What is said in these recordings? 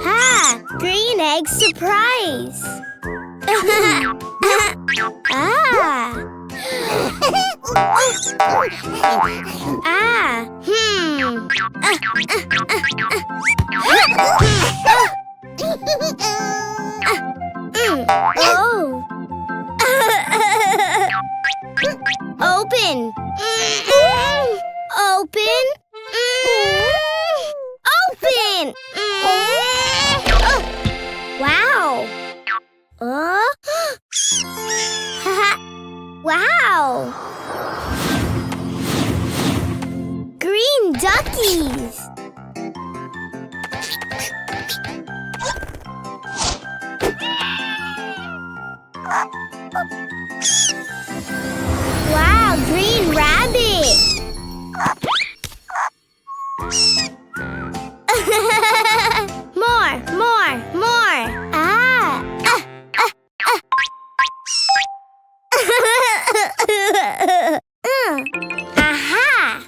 Ha! Green egg surprise! Ah! Ah! Oh! Open! Open! Open! Wow! Wow! Green duckies! Wow, green rabbit! More! Ah! Aha!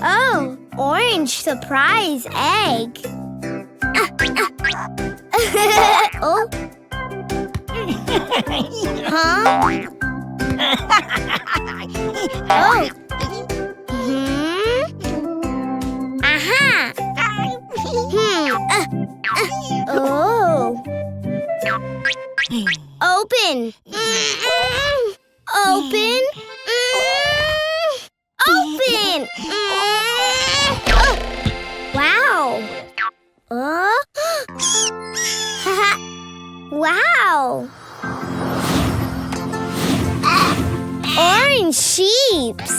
Oh, orange surprise egg. Oh. Huh? Oh. Aha. Oh. Open. Open. Open. Wow. Wow. Orange sheeps.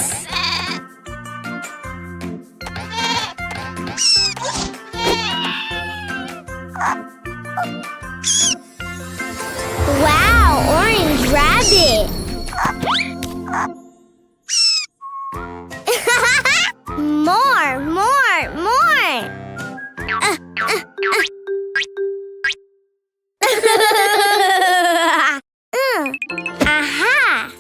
Wow, orange rabbit. More. Aha.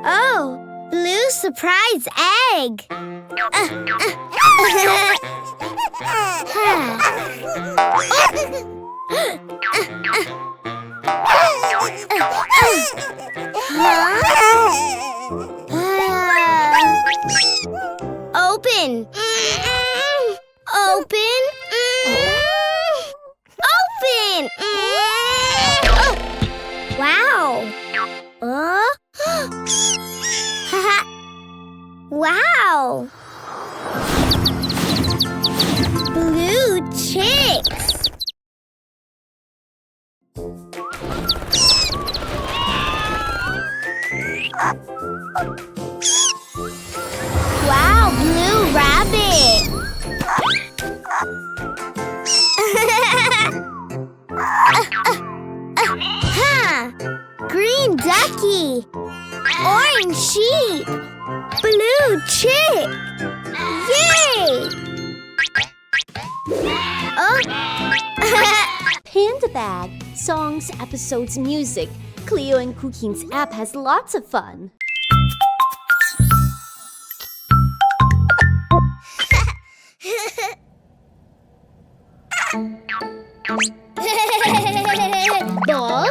Oh, blue surprise egg. Open. Open. Open. Wow. Wow. Blue chicks. Wow, blue rabbit. Green ducky. Orange sheep. Blue chick. Yay! Oh. Panda Bag. Songs, episodes, music. Cleo and Cuquin's app has lots of fun. Ball.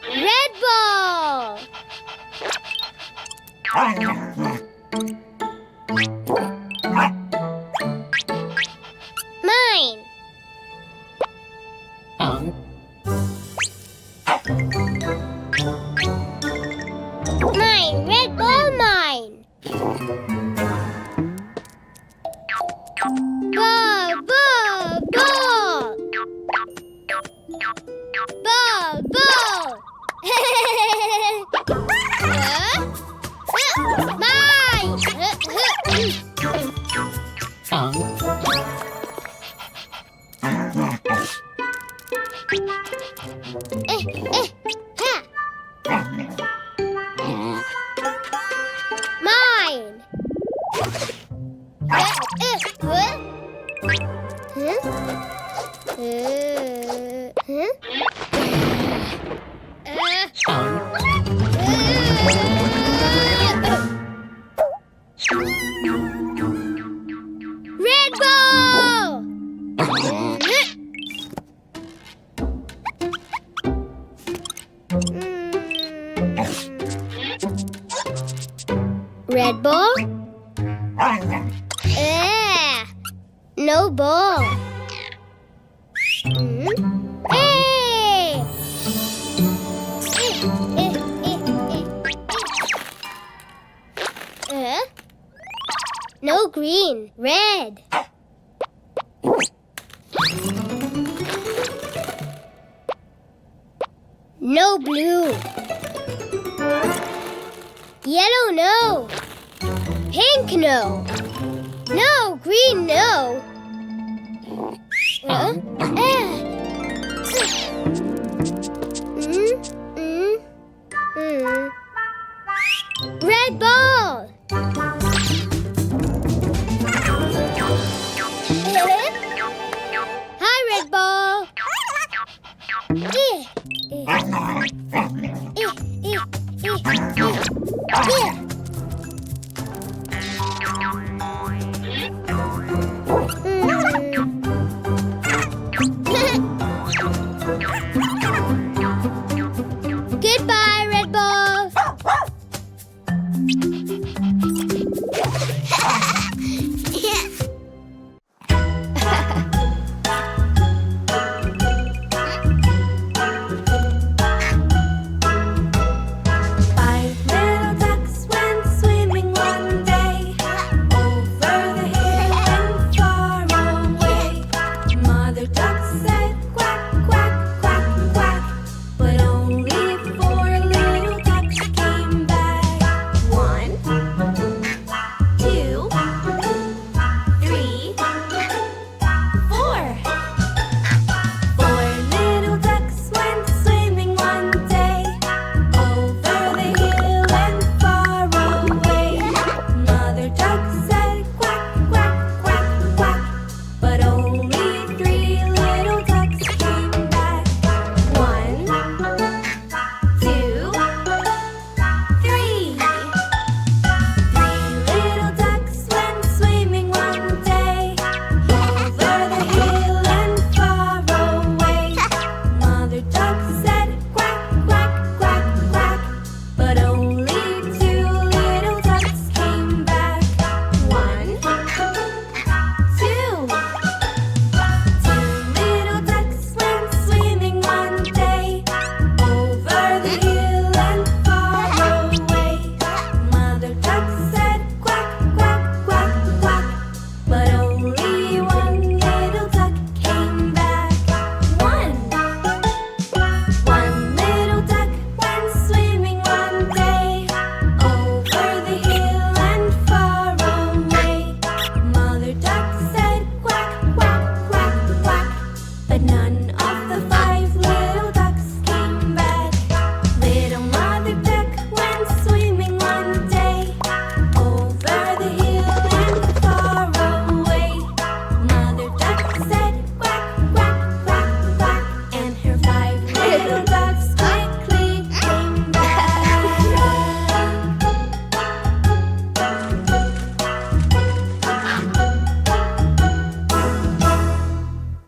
Red ball. Mine. Mine. Red ball, mine. Ball, ball, ball. Ball. Mine. Red ball. Red ball? No ball. Hey! No green. Red. No blue. Yellow, no. Pink, no. No, green, no. Red ball. Hi, red ball.